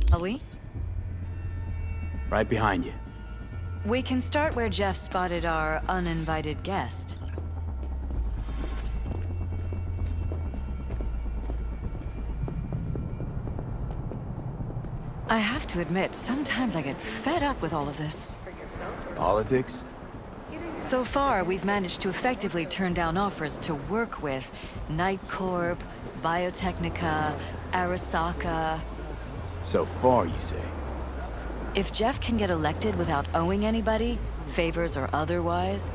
Shall we? Right behind you. We can start where Jeff spotted our uninvited guest. I have to admit, sometimes I get fed up with all of this. Politics? So far, we've managed to effectively turn down offers to work with Night Corp, Biotechnica, Arasaka. So far, you say? If Jeff can get elected without owing anybody, favors or otherwise,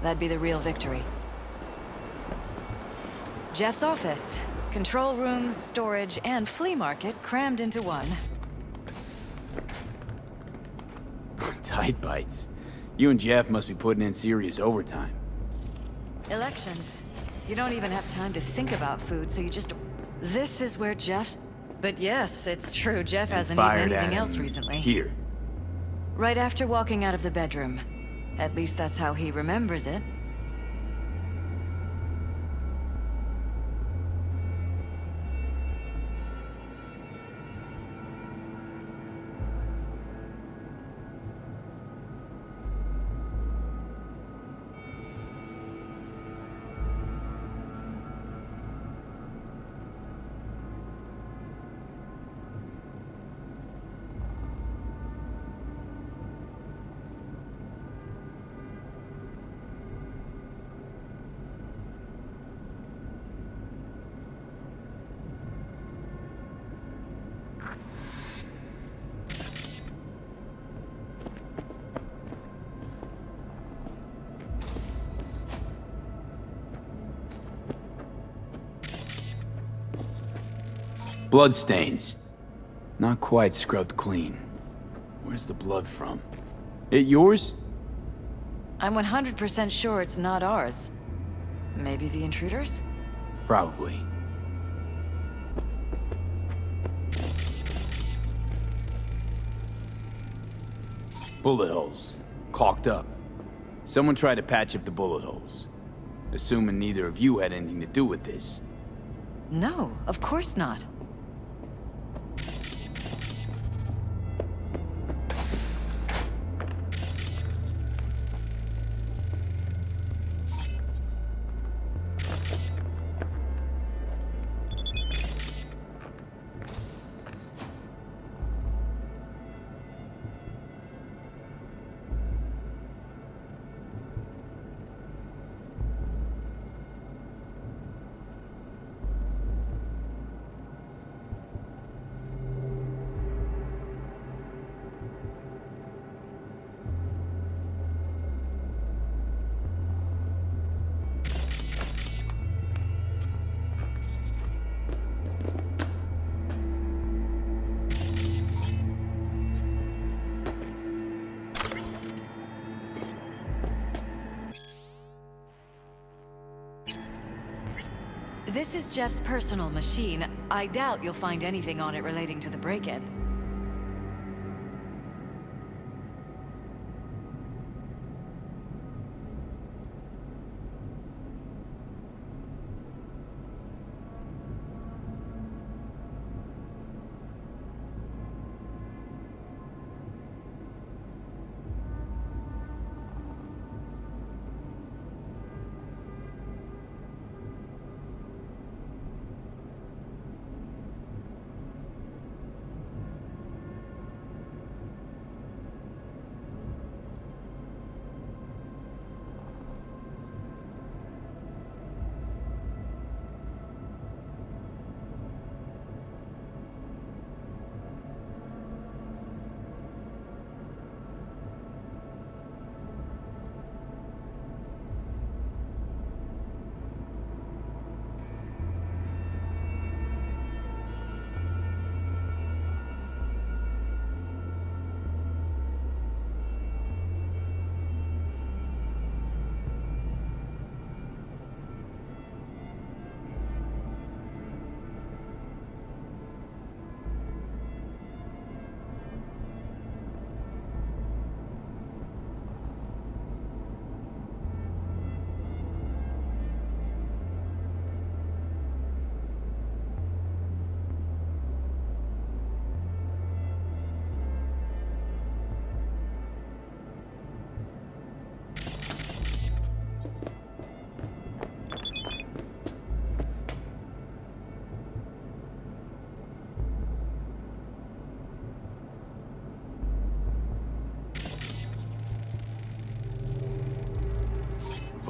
that'd be the real victory. Jeff's office. Control room, storage, and flea market crammed into one. Tight bites. You and Jeff must be putting in serious overtime. Elections. You don't even have time to think about food, so you just... This is where Jeff's... But yes, it's true, Jeff hasn't eaten anything else recently. Here. Right after walking out of the bedroom. At least that's how he remembers it. Bloodstains. Not quite scrubbed clean. Where's the blood from? It yours? I'm 100% sure it's not ours. Maybe the intruders? Probably. Bullet holes. Caulked up. Someone tried to patch up the bullet holes. Assuming neither of you had anything to do with this. No, of course not. This is Jeff's personal machine. I doubt you'll find anything on it relating to the break-in.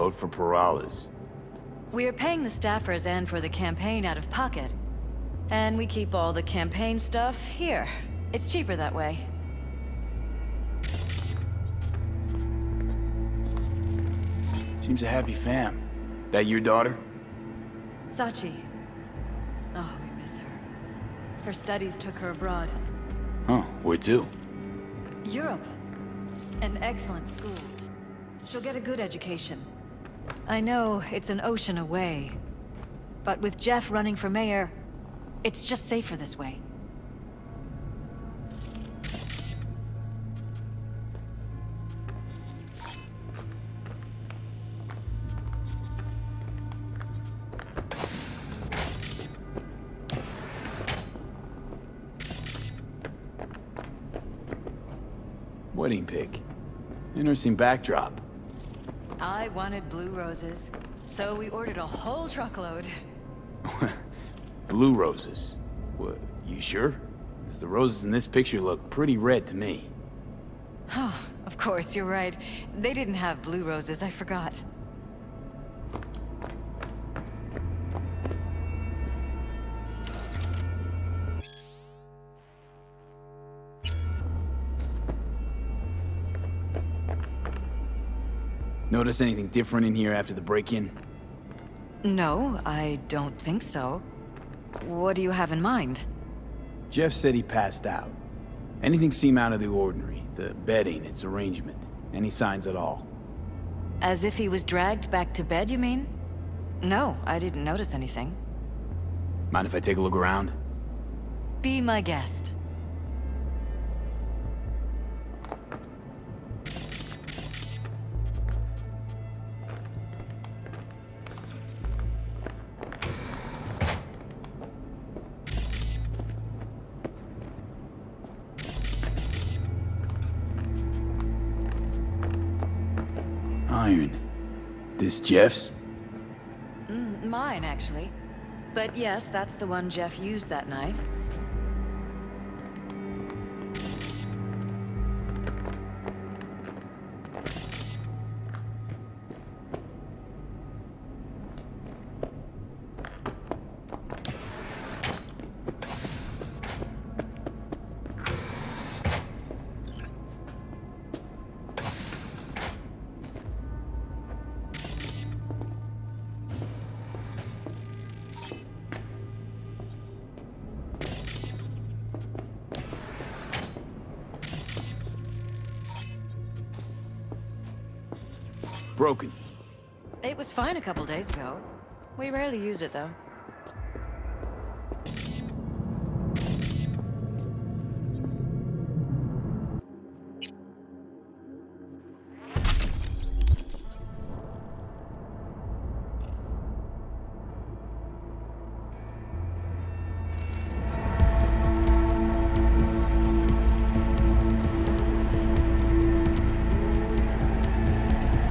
vote for Perales. We're paying the staffers and for the campaign out of pocket. And we keep all the campaign stuff here. It's cheaper that way. Seems a happy fam. That your daughter? Sachi. Oh, we miss her. Her studies took her abroad. Huh, where to? Europe. An excellent school. She'll get a good education. I know it's an ocean away, but with Jeff running for mayor, it's just safer this way. Wedding pic. Interesting backdrop. I wanted blue roses, so we ordered a whole truckload. Blue roses. What, you sure? 'Cause the roses in this picture look pretty red to me. Oh, of course, you're right. They didn't have blue roses, I forgot. Notice anything different in here after the break-in? No, I don't think so. What do you have in mind? Jeff said he passed out. Anything seem out of the ordinary? The bedding, its arrangement? Any signs at all? As if he was dragged back to bed, you mean? No, I didn't notice anything. Mind if I take a look around? Be my guest. Iron. This Jeff's? Mine, actually. But yes, that's the one Jeff used that night. Broken. It was fine a couple days ago. We rarely use it, though.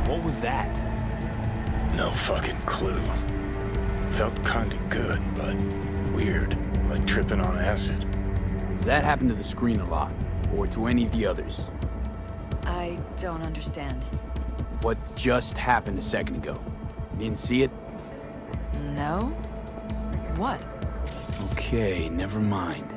What was that? No fucking clue. Felt kinda good, but weird. Like tripping on acid. Does that happen to the screen a lot? Or to any of the others? I don't understand. What just happened a second ago? Didn't see it? No? What? Okay, never mind.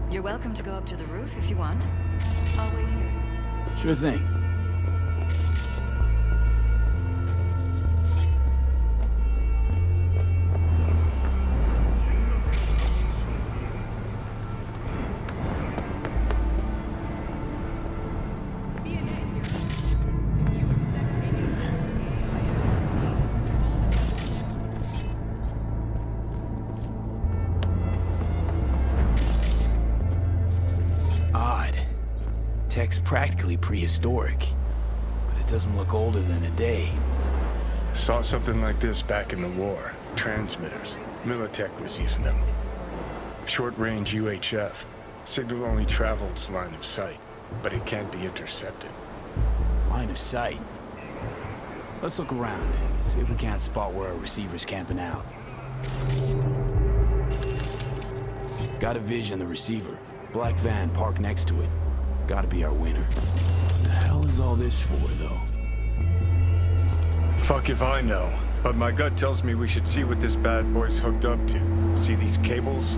You're welcome to go up to the roof if you want. I'll wait here. Sure thing. Tech's practically prehistoric, but it doesn't look older than a day. Saw something like this back in the war. Transmitters. Militech was using them. Short-range UHF. Signal only travels line of sight, but it can't be intercepted. Line of sight. Let's look around. See if we can't spot where our receiver's camping out. Got a vision of the receiver. Black van parked next to it. Gotta be our winner. What the hell is all this for, though? Fuck if I know. But my gut tells me we should see what this bad boy's hooked up to. See these cables?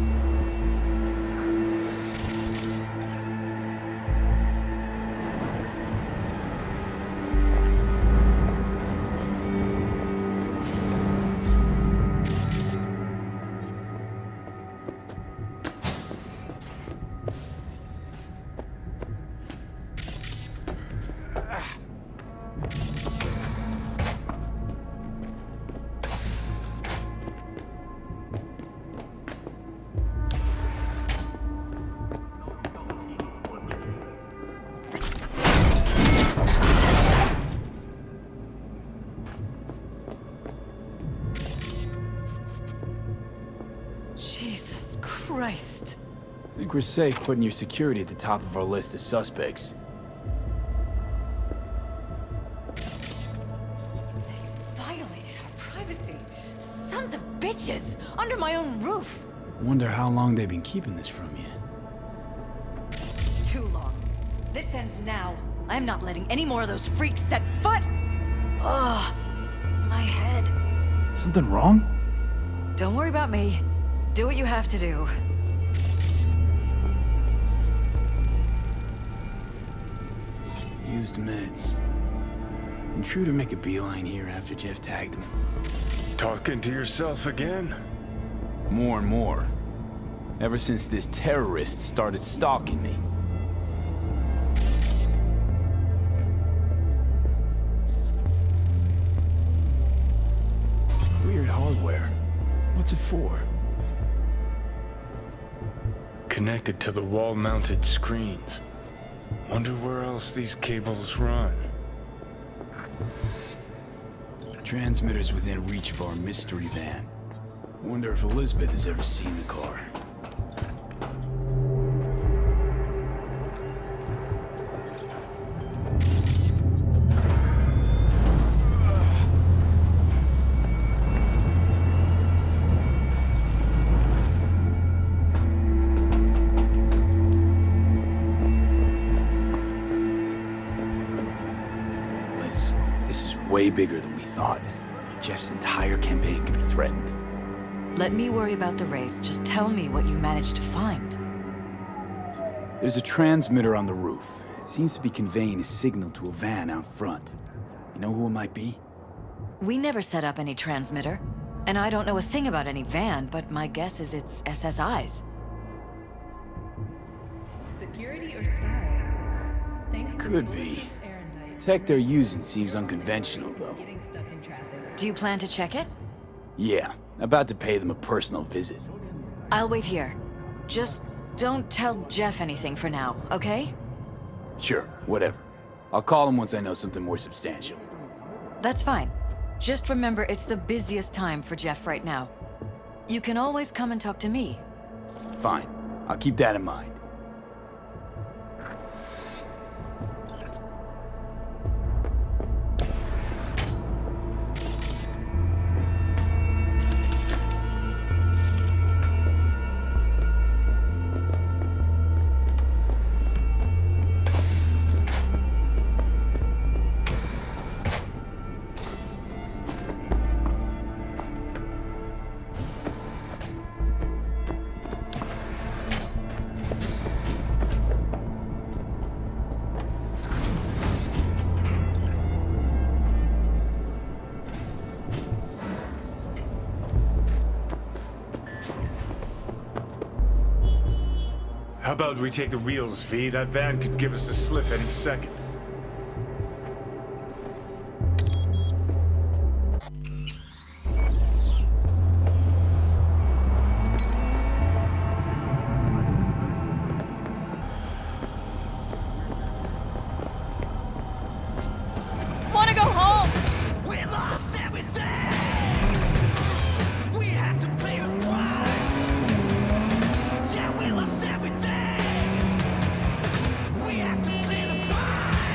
Jesus Christ. I think we're safe putting your security at the top of our list of suspects. Violated our privacy. Sons of bitches! Under my own roof! Wonder how long they've been keeping this from you. Too long. This ends now. I'm not letting any more of those freaks set foot! Ugh. My head. Something wrong? Don't worry about me. Do what you have to do. Used meds. Intruder make a beeline here after Jeff tagged him. Talking to yourself again? More and more. Ever since this terrorist started stalking me. Weird hardware. What's it for? Connected to the wall-mounted screens. Wonder where else these cables run. Transmitters within reach of our mystery van. Wonder if Elizabeth has ever seen the car. Liz, this is way bigger than we thought. Jeff's entire campaign could be threatened. Let me worry about the race. Just tell me what you managed to find. There's a transmitter on the roof. It seems to be conveying a signal to a van out front. You know who it might be? We never set up any transmitter. And I don't know a thing about any van, but my guess is it's SSI's. Security or style? Thanks to Could the be. Erendite. Tech they're using seems unconventional, though. Getting stuck in traffic. Do you plan to check it? Yeah, about to pay them a personal visit. I'll wait here. Just don't tell Jeff anything for now, okay? Sure, whatever. I'll call him once I know something more substantial. That's fine. Just remember it's the busiest time for Jeff right now. You can always come and talk to me. Fine. I'll keep that in mind. How about we take the wheels, V? That van could give us the slip any second. Wanna go home? We lost everything! We had to pay the price! Yeah, we lost everything! We had to pay the price!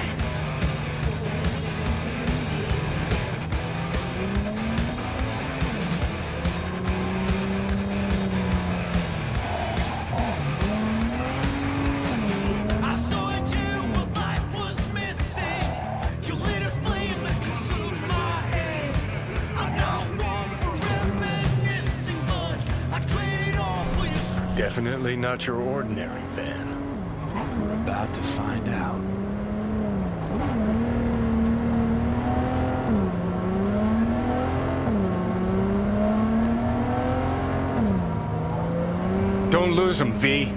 Apparently not your ordinary van. We're about to find out. Don't lose them, V.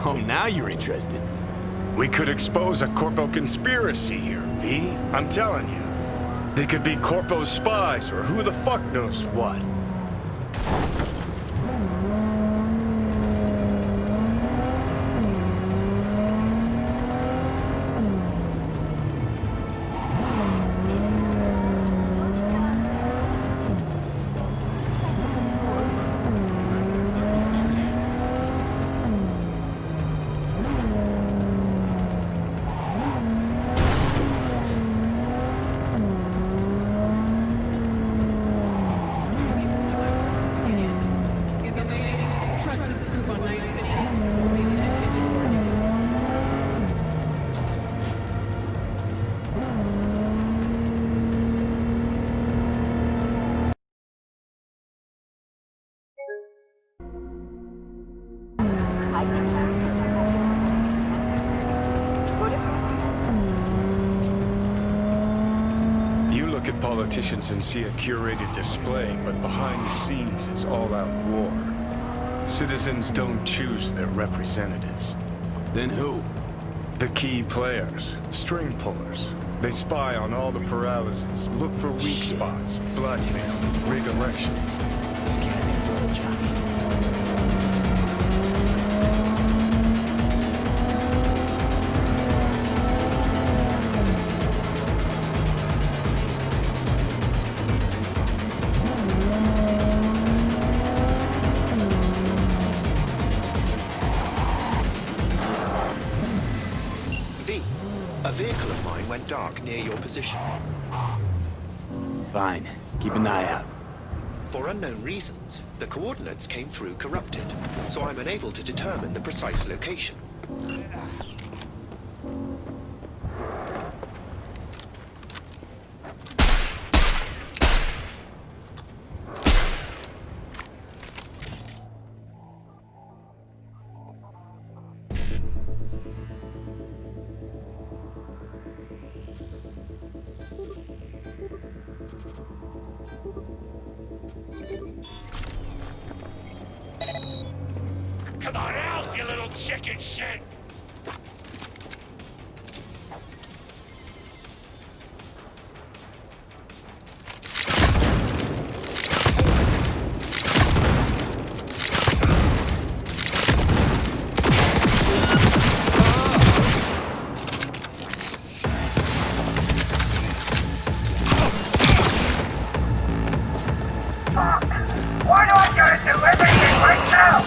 Oh, now you're interested. We could expose a Corpo conspiracy here, V. I'm telling you. They could be Corpo spies or who the fuck knows what. Get the latest trusted scoop on Night City. Only the individual You look at politicians and see a curated display, but behind the scenes it's all-out war. Citizens don't choose their representatives. Then who? The key players, string pullers. They spy on all the paralysis, look for weak spots, blackmail, rig elections. This can't be little Johnny. V, a vehicle of mine went dark near your position. Fine. Keep an eye out. For unknown reasons, the coordinates came through corrupted, so I'm unable to determine the precise location. Come on out, you little chicken shit! Why do I gotta do everything right now?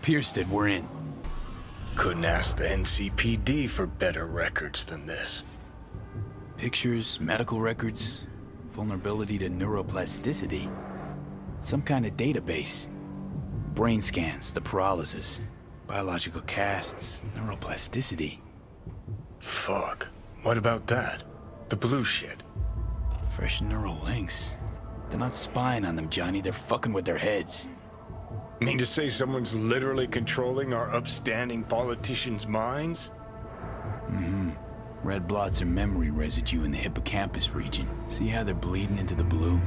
Pierced it, we're in. Couldn't ask the NCPD for better records than this. Pictures, medical records, vulnerability to neuroplasticity. Some kind of database. Brain scans, the paralysis, biological casts, neuroplasticity. Fuck. What about that? The blue shit. Fresh neural links. They're not spying on them, Johnny. They're fucking with their heads. Mean to say someone's literally controlling our upstanding politicians' minds? Mm-hmm. Red blots are memory residue in the hippocampus region. See how they're bleeding into the blue?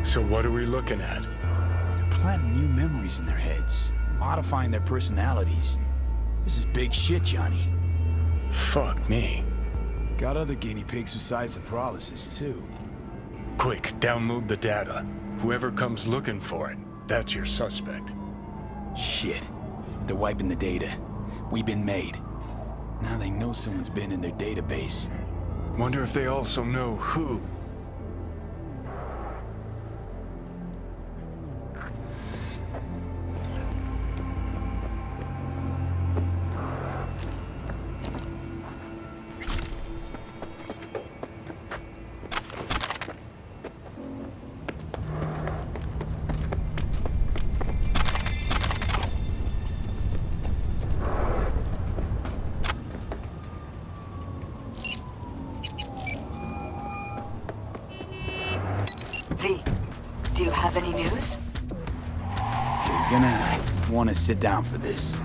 So what are we looking at? They're planting new memories in their heads, modifying their personalities. This is big shit, Johnny. Fuck me. Got other guinea pigs besides the paralysis, too. Quick, download the data. Whoever comes looking for it, that's your suspect. Shit. They're wiping the data. We've been made. Now they know someone's been in their database. Wonder if they also know who. V, do you have any news? You're gonna want to sit down for this.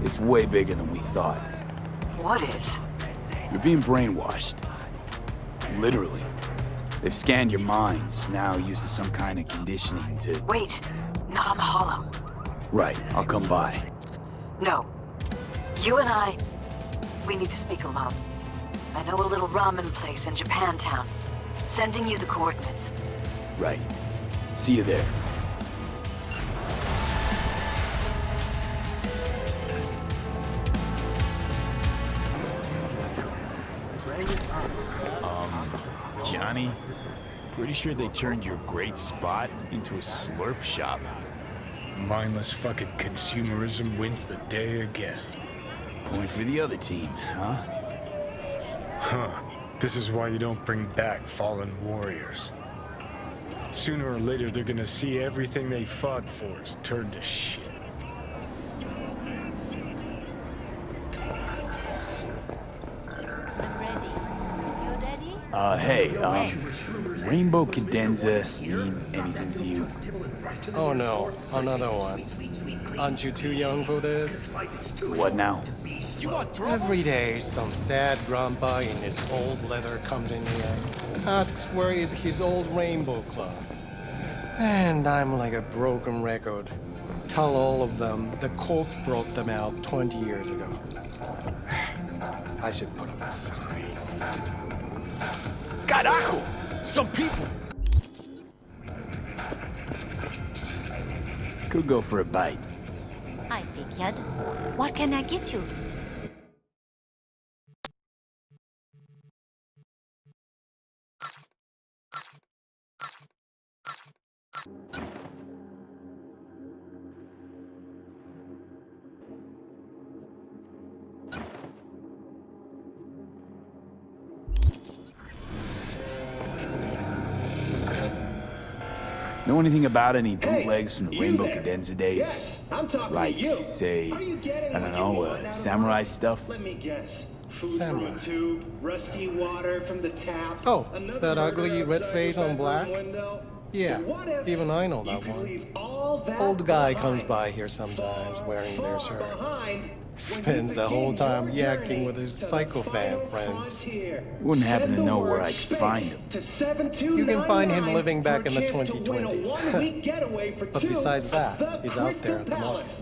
It's way bigger than we thought. What is? You're being brainwashed. Literally. They've scanned your minds, now using some kind of conditioning to... Wait, not on the hollow. Right, I'll come by. No. You and I, we need to speak alone. I know a little ramen place in Japantown. Sending you the coordinates. Right. See you there. Johnny? Pretty sure they turned your great spot into a slurp shop. Mindless fucking consumerism wins the day again. Point for the other team, huh? Huh. This is why you don't bring back fallen warriors. Sooner or later, they're gonna see everything they fought for is turned to shit. Rainbow cadenza mean anything to you? Oh no, another one. Aren't you too young for this? What now? Every day, some sad grandpa in his old leather comes in here, asks where is his old rainbow club. And I'm like a broken record. Tell all of them the Corp broke them out 20 years ago. I should put up a sign. Carajo! Some people! Could go for a bite. I figured. What can I get you? Know anything about any bootlegs from the Rainbow Cadenza days? Yes, I'm talking like, to you. say, Are you getting I don't know, samurai stuff? Let me guess. Food Samurai. from a tube, rusty water from the tap. Oh, another that ugly murder red outside face your on black? bedroom window. Yeah, What if even I know you that could one. leave all that Old guy behind? comes by here sometimes wearing their Far shirt. behind when Spends you the whole begin time your yakking journey with his to the psychophant final friends. frontier. Wouldn't happen Send to the know where word I could space find him. to 7299 You can find him living back in the for a chance to win a 2020s. one-week getaway for But two besides that, at the he's out there at the Crystal market. Palace.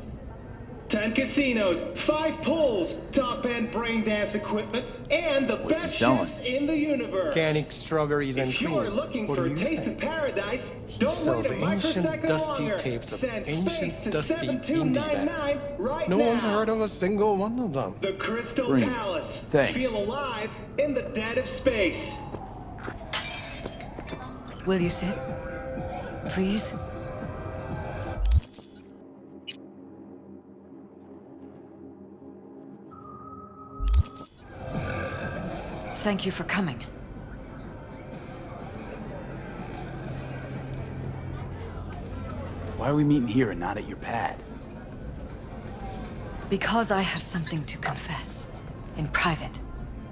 10 casinos, 5 pools, top-end brain dance equipment, and the What's he best selling? chefs in the universe. Organic strawberries and If you're cream. looking What for do a you taste of think? paradise, He don't sells wait a ancient, microsecond dusty longer. tapes of Send ancient, space to dusty indie 7299 bands. right No now. one's heard of a single one of them. The Crystal Bring it. Palace. Thanks. Feel alive in the dead of space. Will you sit? Please? Thank you for coming. Why are we meeting here and not at your pad? Because I have something to confess. In private.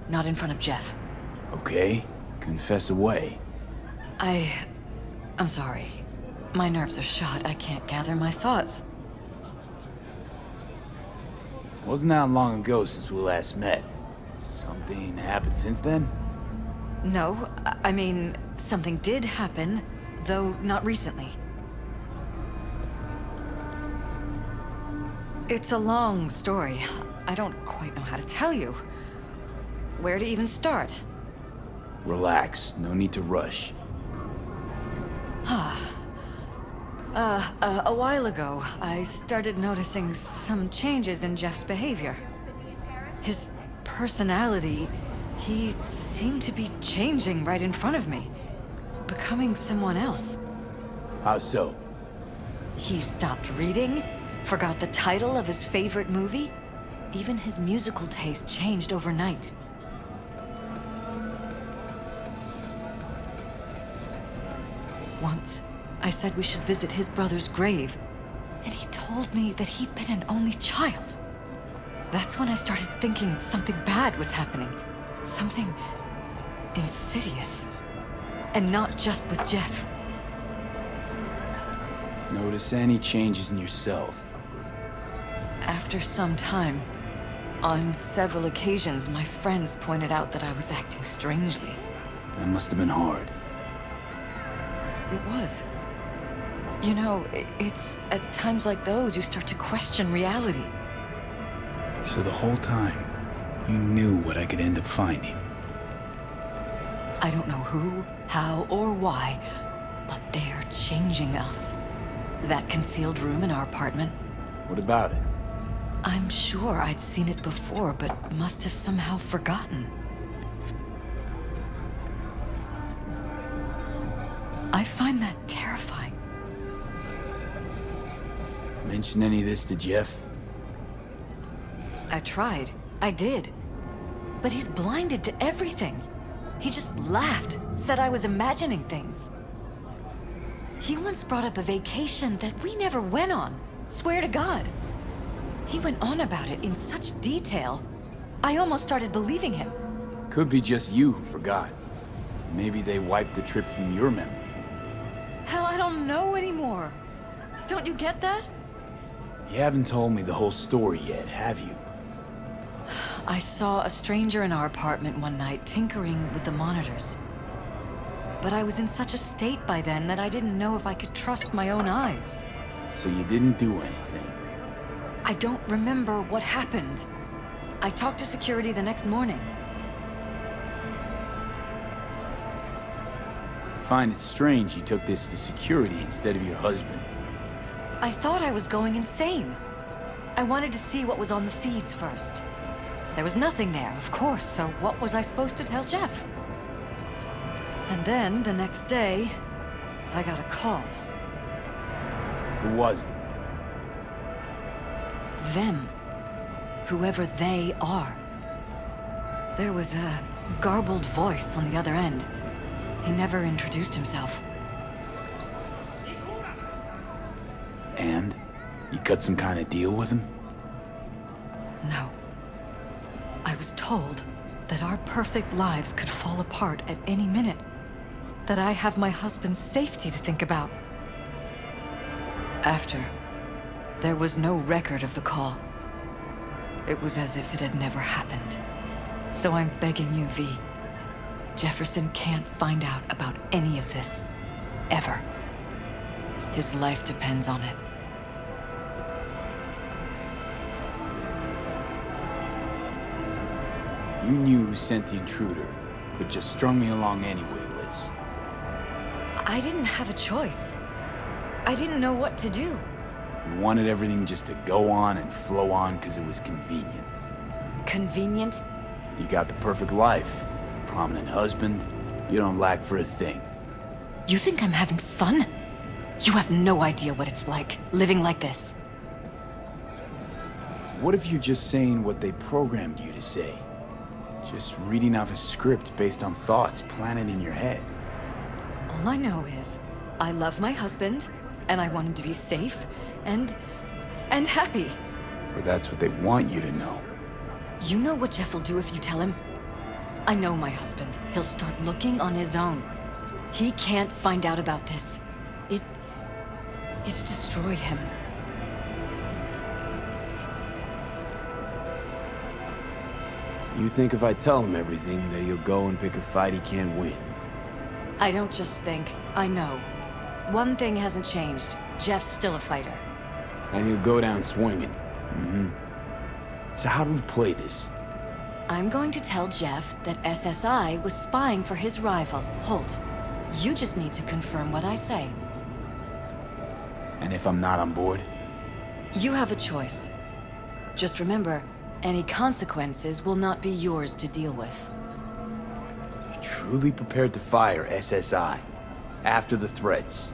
Not in front of Jeff. Okay, confess away. I'm sorry. My nerves are shot. I can't gather my thoughts. Wasn't that long ago since we last met? Something happened since then? No, I mean, something did happen, though not recently. It's a long story. I don't quite know how to tell you. Where to even start? Relax, no need to rush. A while ago, I started noticing some changes in Jeff's behavior. His personality, he seemed to be changing right in front of me. Becoming someone else. How so? He stopped reading, forgot the title of his favorite movie. Even his musical taste changed overnight. Once, I said we should visit his brother's grave, and he told me that he'd been an only child. That's when I started thinking something bad was happening. Something insidious. And not just with Jeff. Notice any changes in yourself? After some time, on several occasions, my friends pointed out that I was acting strangely. That must have been hard. It was. You know, it's at times like those you start to question reality. So the whole time, you knew what I could end up finding. I don't know who, how, or why, but they're changing us. That concealed room in our apartment. What about it? I'm sure I'd seen it before, but must have somehow forgotten. I find that terrifying. Mention any of this to Jeff? I tried. I did. But he's blinded to everything. He just laughed, said I was imagining things. He once brought up a vacation that we never went on. Swear to God. He went on about it in such detail. I almost started believing him. Could be just you who forgot. Maybe they wiped the trip from your memory. Hell, I don't know anymore. Don't you get that? You haven't told me the whole story yet, have you? I saw a stranger in our apartment one night tinkering with the monitors. But I was in such a state by then that I didn't know if I could trust my own eyes. So you didn't do anything? I don't remember what happened. I talked to security the next morning. I find it strange you took this to security instead of your husband. I thought I was going insane. I wanted to see what was on the feeds first. There was nothing there, of course, so what was I supposed to tell Jeff? And then, the next day, I got a call. Who was it? Them. Whoever they are. There was a garbled voice on the other end. He never introduced himself. And? You cut some kind of deal with him? No. I was told that our perfect lives could fall apart at any minute. That I have my husband's safety to think about. After, there was no record of the call. It was as if it had never happened. So I'm begging you, V. Jefferson can't find out about any of this. Ever. His life depends on it. You knew who sent the intruder, but just strung me along anyway, Liz. I didn't have a choice. I didn't know what to do. You wanted everything just to go on and flow on because it was convenient. Convenient? You got the perfect life. Prominent husband. You don't lack for a thing. You think I'm having fun? You have no idea what it's like, living like this. What if you're just saying what they programmed you to say? Just reading off a script based on thoughts planted in your head. All I know is, I love my husband, and I want him to be safe, and happy. Or that's what they want you to know. You know what Jeff will do if you tell him? I know my husband. He'll start looking on his own. He can't find out about this. It'd destroy him. You think if I tell him everything, that he'll go and pick a fight he can't win? I don't just think, I know. One thing hasn't changed. Jeff's still a fighter. And he'll go down swinging. So how do we play this? I'm going to tell Jeff that SSI was spying for his rival, Holt. You just need to confirm what I say. And if I'm not on board? You have a choice. Just remember, any consequences will not be yours to deal with. You're truly prepared to fire SSI after the threats.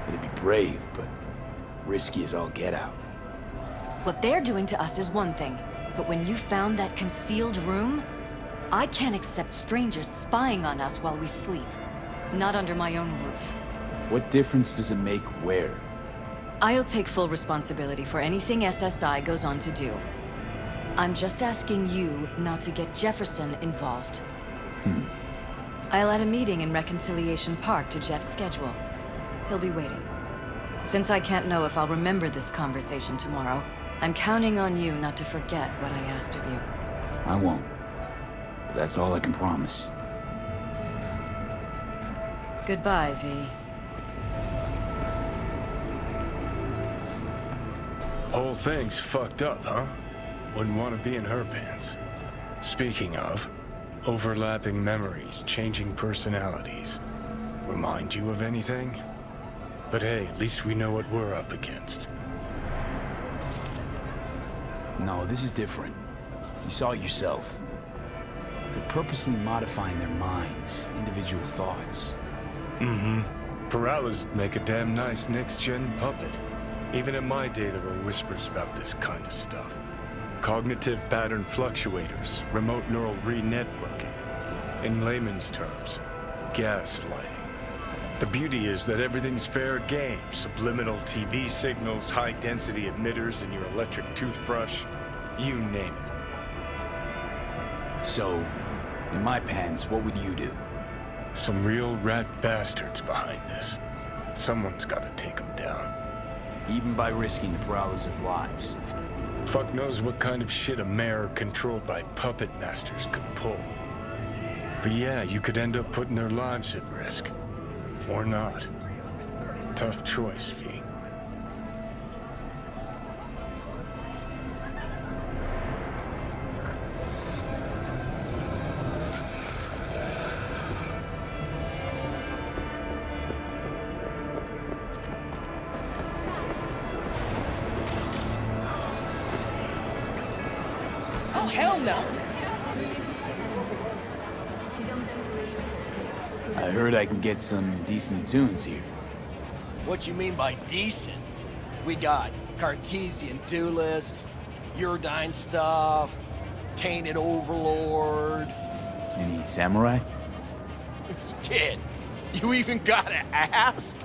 It'd be brave, but risky as all get out. What they're doing to us is one thing, but when you found that concealed room, I can't accept strangers spying on us while we sleep. Not under my own roof. What difference does it make where? I'll take full responsibility for anything SSI goes on to do. I'm just asking you not to get Jefferson involved. I'll add a meeting in Reconciliation Park to Jeff's schedule. He'll be waiting. Since I can't know if I'll remember this conversation tomorrow, I'm counting on you not to forget what I asked of you. I won't. But that's all I can promise. Goodbye, V. Whole thing's fucked up, huh? Wouldn't want to be in her pants. Speaking of, overlapping memories, changing personalities. Remind you of anything? But hey, at least we know what we're up against. No, this is different. You saw it yourself. They're purposely modifying their minds, individual thoughts. Paralysis make a damn nice next-gen puppet. Even in my day, there were whispers about this kind of stuff. Cognitive pattern fluctuators, remote neural re-networking. In layman's terms, gaslighting. The beauty is that everything's fair game. Subliminal TV signals, high-density emitters in your electric toothbrush. You name it. So, in my pants, what would you do? Some real rat bastards behind this. Someone's gotta take them down. Even by risking the paralysis lives. Fuck knows what kind of shit a mayor controlled by puppet masters could pull. But yeah, you could end up putting their lives at risk. Or not. Tough choice, V. Oh, hell no! I heard I can get some decent tunes here. What you mean by decent? We got Cartesian Duelist, Uridine stuff, Tainted Overlord. Any samurai? Kid, you even gotta ask?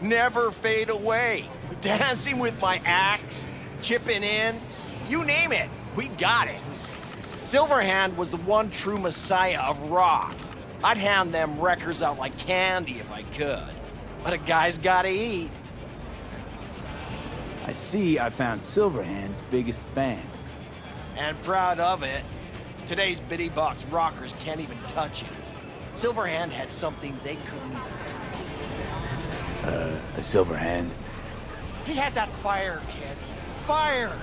Never fade away. Dancing with my axe, chipping in, you name it, we got it. Silverhand was the one true messiah of rock. I'd hand them records out like candy if I could. But a guy's gotta eat. I see I found Silverhand's biggest fan. And proud of it. Today's bitty box rockers can't even touch him. Silverhand had something they couldn't even A Silverhand? He had that fire, kid. Fire!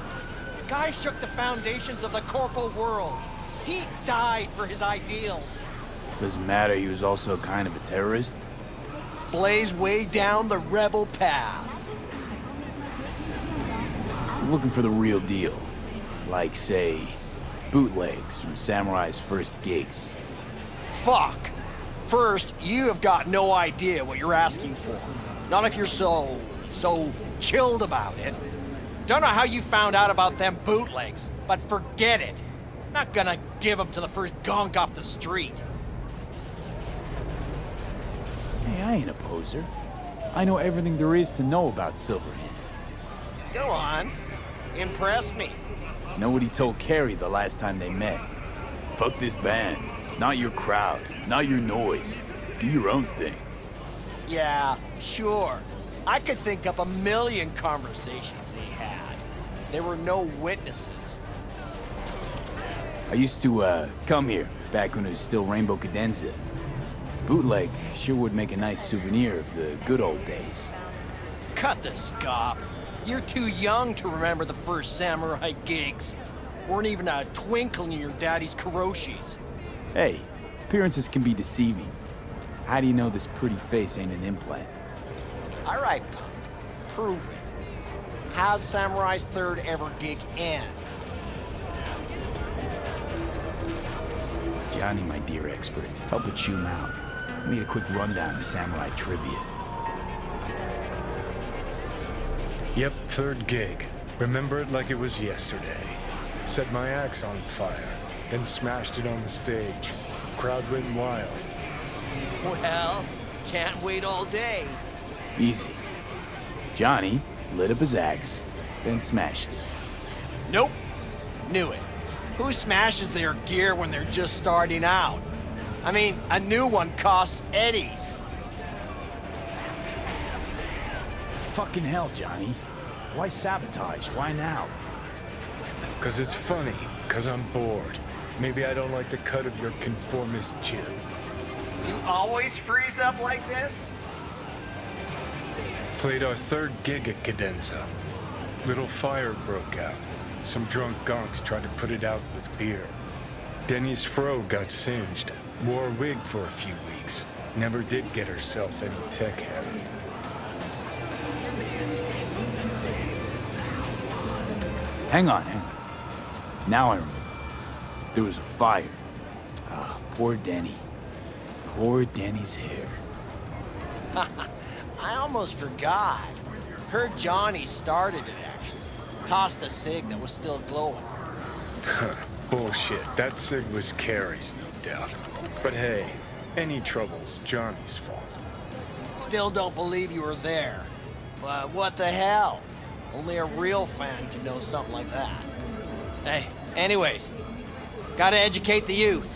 The guy shook the foundations of the corporal world. He died for his ideals. Doesn't matter, he was also kind of a terrorist. Blaze way down the rebel path. I'm looking for the real deal. Like, say, bootlegs from Samurai's first gigs. Fuck. First, you have got no idea what you're asking for. Not if you're so chilled about it. Don't know how you found out about them bootlegs, but forget it. Not gonna give him to the first gonk off the street. Hey, I ain't a poser. I know everything there is to know about Silverhand. Go on. Impress me. Know what he told Carrie the last time they met? Fuck this band. Not your crowd. Not your noise. Do your own thing. Yeah, sure. I could think up a million conversations they had. There were no witnesses. I used to, come here, back when it was still Rainbow Cadenza. Bootleg sure would make a nice souvenir of the good old days. Cut the scop. You're too young to remember the first samurai gigs. Weren't even a twinkle in your daddy's karoshis. Hey, appearances can be deceiving. How do you know this pretty face ain't an implant? All right, punk. Prove it. How'd Samurai's third ever gig end? Johnny, my dear expert, help but chew him out. I need a quick rundown of samurai trivia. Yep, third gig. Remember it like it was yesterday. Set my axe on fire, then smashed it on the stage. Crowd went wild. Well, can't wait all day. Easy. Johnny lit up his axe, then smashed it. Nope. Knew it. Who smashes their gear when they're just starting out? I mean, a new one costs eddies. Fucking hell, Johnny. Why sabotage? Why now? 'Cause it's funny, 'cause I'm bored. Maybe I don't like the cut of your conformist jib. You always freeze up like this? Played our third gig at Cadenza. Little fire broke out. Some drunk gonks tried to put it out with beer. Denny's fro got singed. Wore a wig for a few weeks. Never did get herself any tech hair. Hang on. Now I remember. There was a fire. Ah, poor Denny. Poor Denny's hair. I almost forgot. Heard Johnny started it, actually. Tossed a cig that was still glowing. Bullshit. That cig was Carrie's, no doubt. But hey, any trouble's Johnny's fault. Still don't believe you were there. But what the hell? Only a real fan can know something like that. Hey, anyways, gotta educate the youth.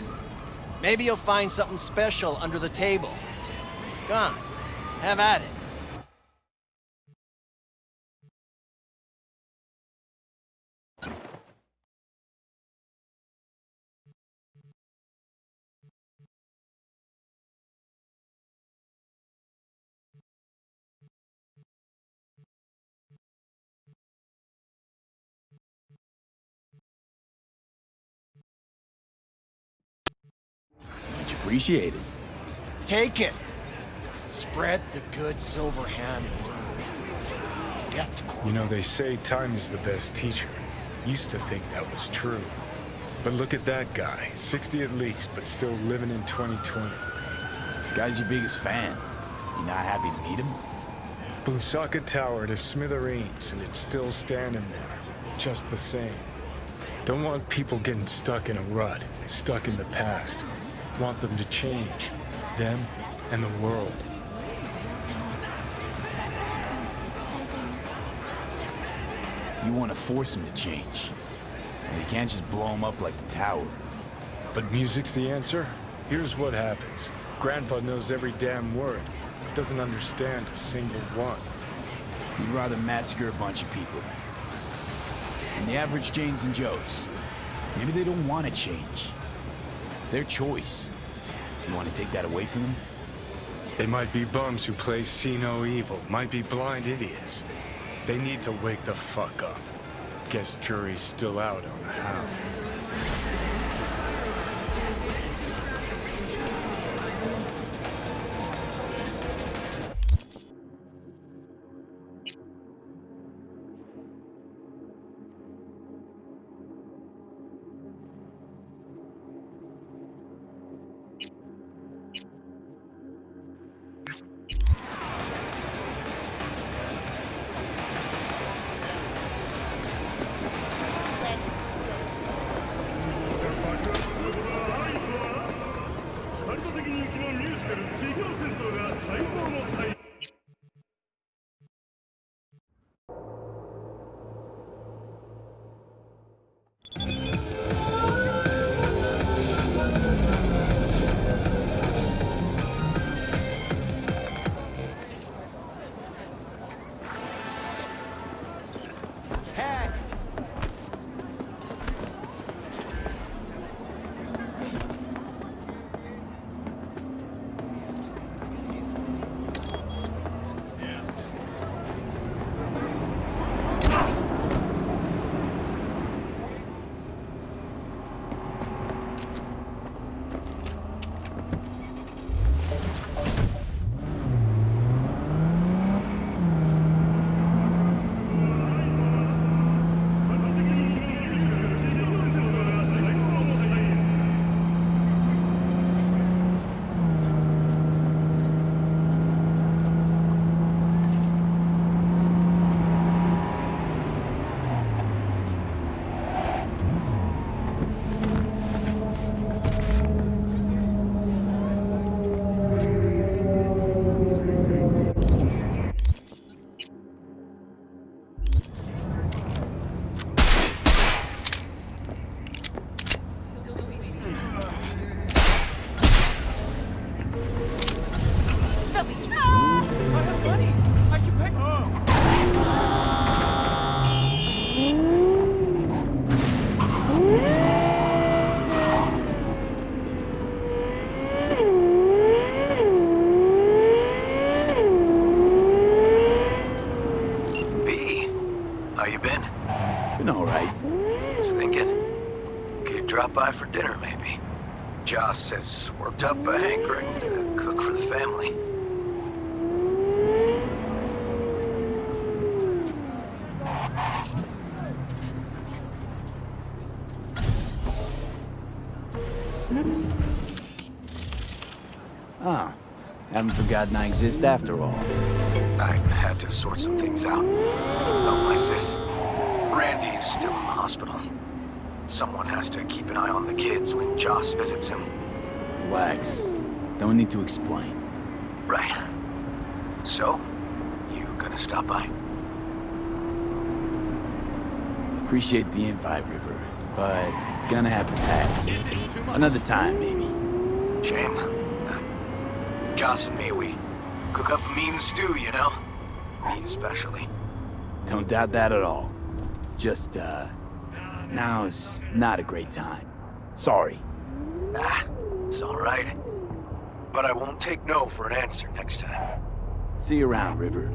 Maybe you'll find something special under the table. Go on, have at it. Much appreciated. Take it. Spread the good Silverhand word. Death to corn. You know, they say time is the best teacher. Used to think that was true. But look at that guy. 60 at least, but still living in 2020. Guy's your biggest fan. You not happy to meet him? Blusaka Tower to smithereens, and it's still standing there. Just the same. Don't want people getting stuck in a rut, stuck in the past. Want them to change. Them and the world. You want to force him to change. And you can't just blow him up like the tower. But music's the answer? Here's what happens. Grandpa knows every damn word. Doesn't understand a single one. You'd rather massacre a bunch of people then. And the average Janes and Joes. Maybe they don't want to change. It's their choice. You want to take that away from them? They might be bums who play see no evil, might be blind idiots. They need to wake the fuck up. Guess jury's still out on how. Been alright. Was thinking, could drop by for dinner, maybe. Joss has worked up a hankering to cook for the family. Ah, haven't forgotten I exist after all. I had to sort some things out. Help my sis. Randy's still in the hospital. Someone has to keep an eye on the kids when Joss visits him. Relax. Don't need to explain. Right. So, you gonna stop by? Appreciate the invite, River, but gonna have to pass. Another time, maybe. Shame. Joss and me, we cook up a mean stew, you know? Me especially. Don't doubt that at all. It's just, now's not a great time. Sorry. It's alright. But I won't take no for an answer next time. See you around, River.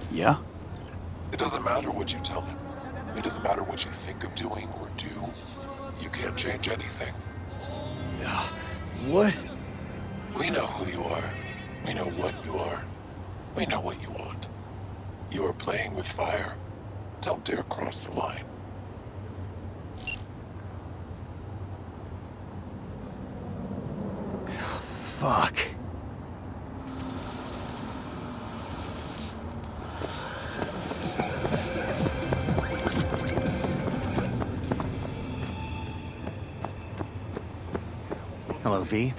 Yeah? It doesn't matter what you tell him. It doesn't matter what you think of doing or do. You can't change anything. What? We know who you are. We know what you are. We know what you want. You are playing with fire. Don't dare cross the line. Fuck. Hello, V.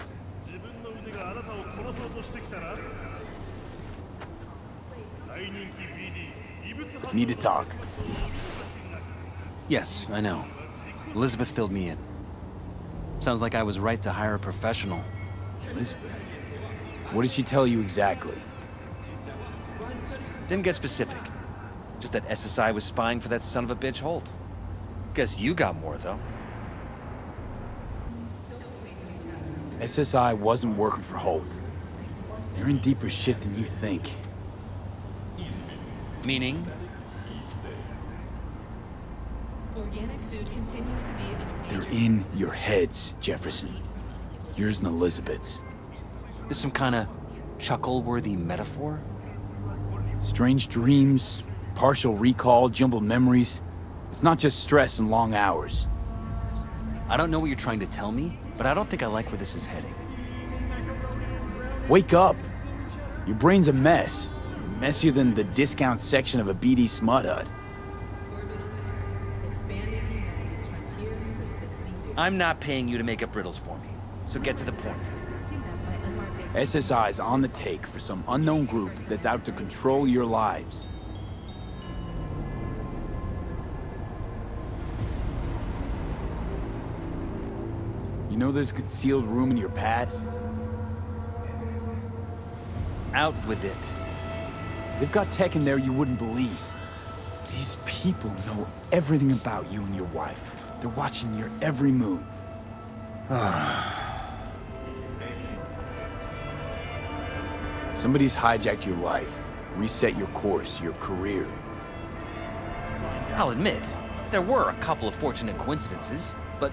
Need to talk. Yes, I know. Elizabeth filled me in. Sounds like I was right to hire a professional. Elizabeth? What did she tell you exactly? Didn't get specific. Just that SSI was spying for that son of a bitch Holt. Guess you got more, though. SSI wasn't working for Holt. They're in deeper shit than you think. Meaning? Organic food continues to be a They're in your heads, Jefferson. Yours and Elizabeth's. This some kind of chuckle-worthy metaphor? Strange dreams, partial recall, jumbled memories. It's not just stress and long hours. I don't know what you're trying to tell me, but I don't think I like where this is heading. Wake up! Your brain's a mess. Messier than the discount section of a BD smut hut. I'm not paying you to make up riddles for me, so get to the point. SSI's on the take for some unknown group that's out to control your lives. You know there's a concealed room in your pad? Out with it. They've got tech in there you wouldn't believe. These people know everything about you and your wife. They're watching your every move. Somebody's hijacked your life, reset your course, your career. I'll admit, there were a couple of fortunate coincidences, but...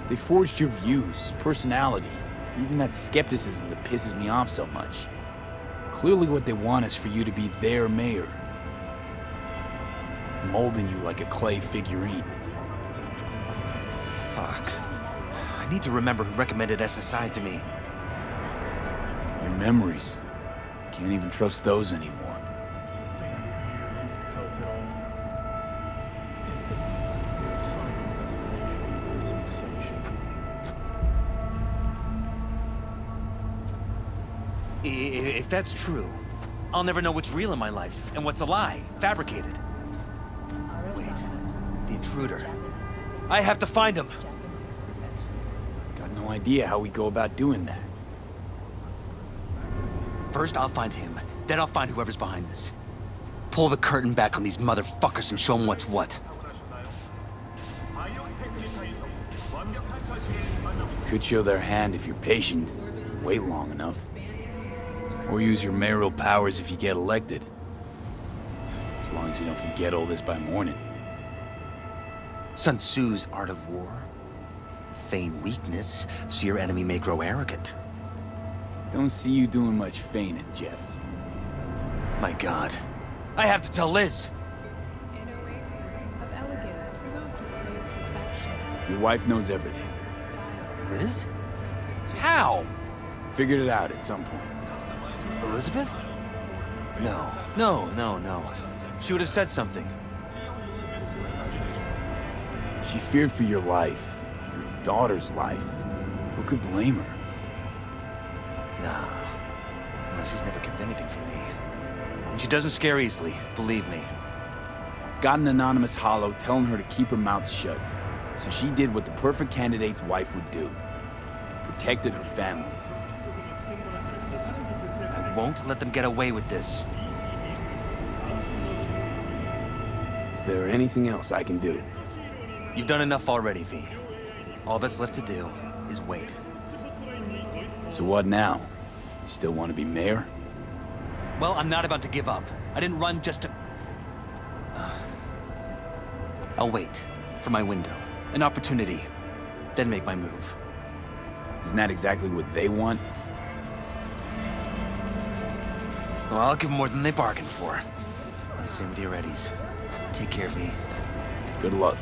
They forged your views, personality, even that skepticism that pisses me off so much. Clearly what they want is for you to be their mayor. Molding you like a clay figurine. Fuck. I need to remember who recommended SSI to me. Your memories. Can't even trust those anymore. If that's true, I'll never know what's real in my life and what's a lie, fabricated. Wait, the intruder. I have to find him. Got no idea how we go about doing that. First, I'll find him. Then I'll find whoever's behind this. Pull the curtain back on these motherfuckers and show them what's what. Could show their hand if you're patient, wait long enough. Or use your mayoral powers if you get elected. As long as you don't forget all this by morning. Sun Tzu's art of war. Feign weakness, so your enemy may grow arrogant. Don't see you doing much feigning, Jeff. My God. I have to tell Liz! An oasis of elegance for those who crave perfection. Your wife knows everything. Liz? How? Figured it out at some point. Elizabeth? No. She would have said something. She feared for your life. Your daughter's life. Who could blame her? No, she's never kept anything from me. And she doesn't scare easily, believe me. Got an anonymous hollow telling her to keep her mouth shut. So she did what the perfect candidate's wife would do. Protected her family. I won't let them get away with this. Is there anything else I can do? You've done enough already, V. All that's left to do is wait. So what now? You still want to be mayor? Well, I'm not about to give up. I didn't run just to... I'll wait for my window, an opportunity, then make my move. Isn't that exactly what they want? Well, I'll give them more than they bargained for. Same with your Eddies. Take care, V. Good luck.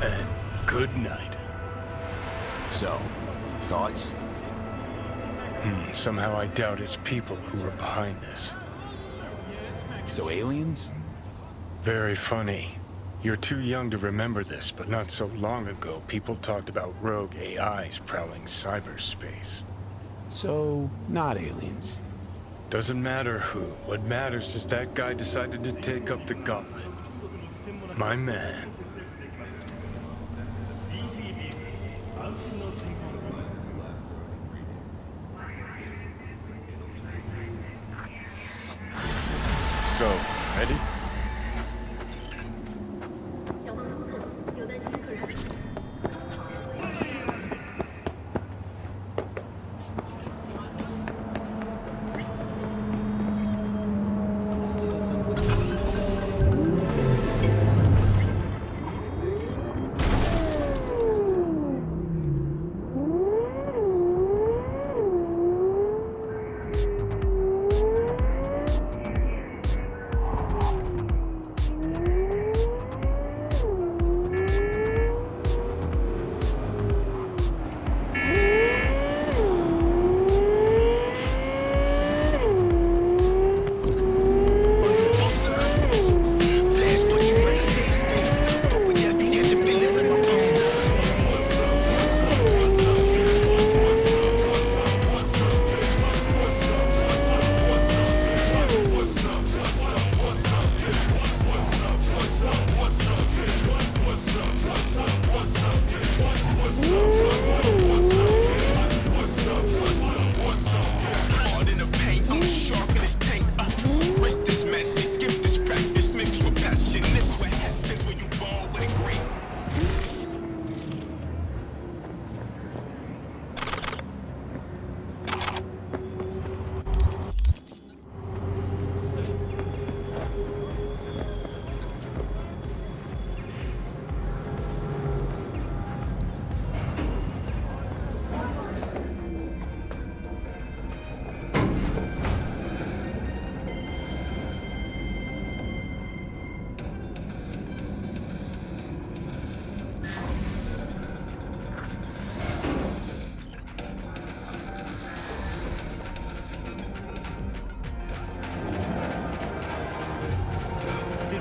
And good night. So, thoughts? Somehow I doubt it's people who are behind this. So aliens? Very funny. You're too young to remember this, but not so long ago, people talked about rogue AIs prowling cyberspace. So, not aliens. Doesn't matter who. What matters is that guy decided to take up the gauntlet. My man. So, ready?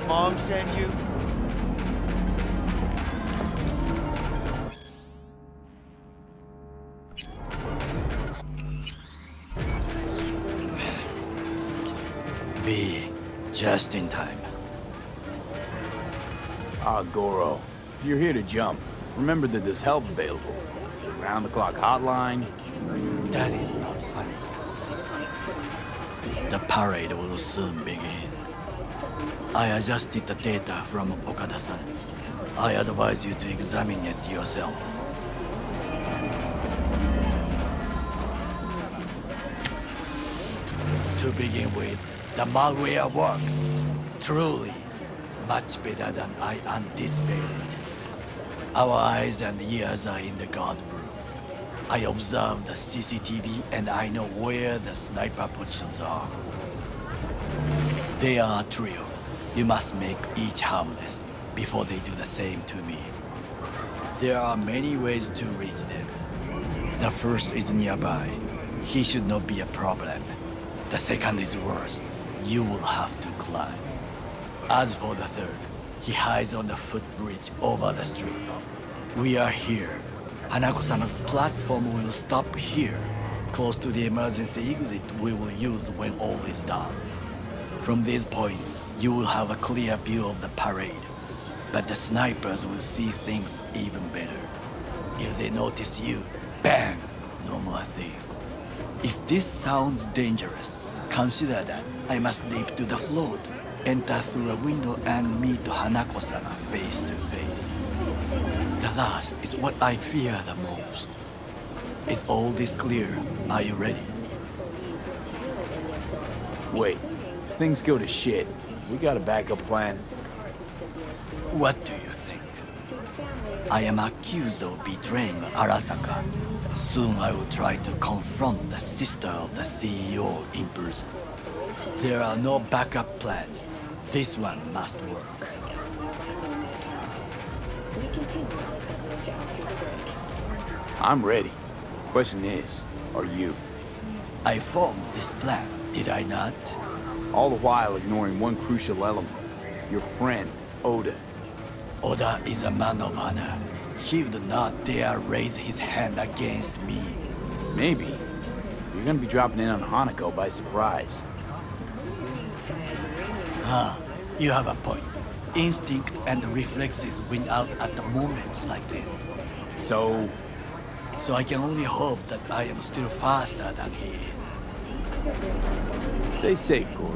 Mom send you? V, just in time. Ah, Goro, if you're here to jump, remember that there's help available. Round-the-clock hotline. That is not funny. The parade will soon begin. I adjusted the data from Okada-san. I advise you to examine it yourself. To begin with, the malware works. Truly, much better than I anticipated. Our eyes and ears are in the guard room. I observed the CCTV and I know where the sniper positions are. They are a trio. You must make each harmless before they do the same to me. There are many ways to reach them. The first is nearby. He should not be a problem. The second is worse. You will have to climb. As for the third, he hides on the footbridge over the street. We are here. Hanako-sama's platform will stop here, close to the emergency exit we will use when all is done. From these points, you will have a clear view of the parade, but the snipers will see things even better. If they notice you, bang! No more thief. If this sounds dangerous, consider that I must leap to the float, enter through a window and meet Hanako-sama face to face. The last is what I fear the most. Is all this clear? Are you ready? Wait, if things go to shit, we got a backup plan. What do you think? I am accused of betraying Arasaka. Soon I will try to confront the sister of the CEO in person. There are no backup plans. This one must work. I'm ready. Question is, are you? I formed this plan, did I not? All the while ignoring one crucial element. Your friend, Oda. Oda is a man of honor. He would not dare raise his hand against me. Maybe. You're gonna be dropping in on Hanako by surprise. You have a point. Instinct and reflexes win out at the moments like this. So I can only hope that I am still faster than he is. Stay safe, Goro.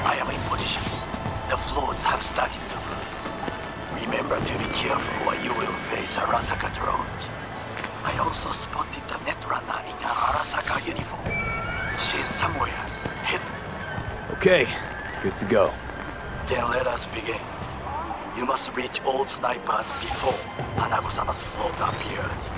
I am in position. The floats have started to move. Remember to be careful or you will face Arasaka drones. I also spotted the netrunner in an Arasaka uniform. She is somewhere, hidden. Okay, good to go. Then let us begin. You must reach all snipers before Hanako-sama's float appears.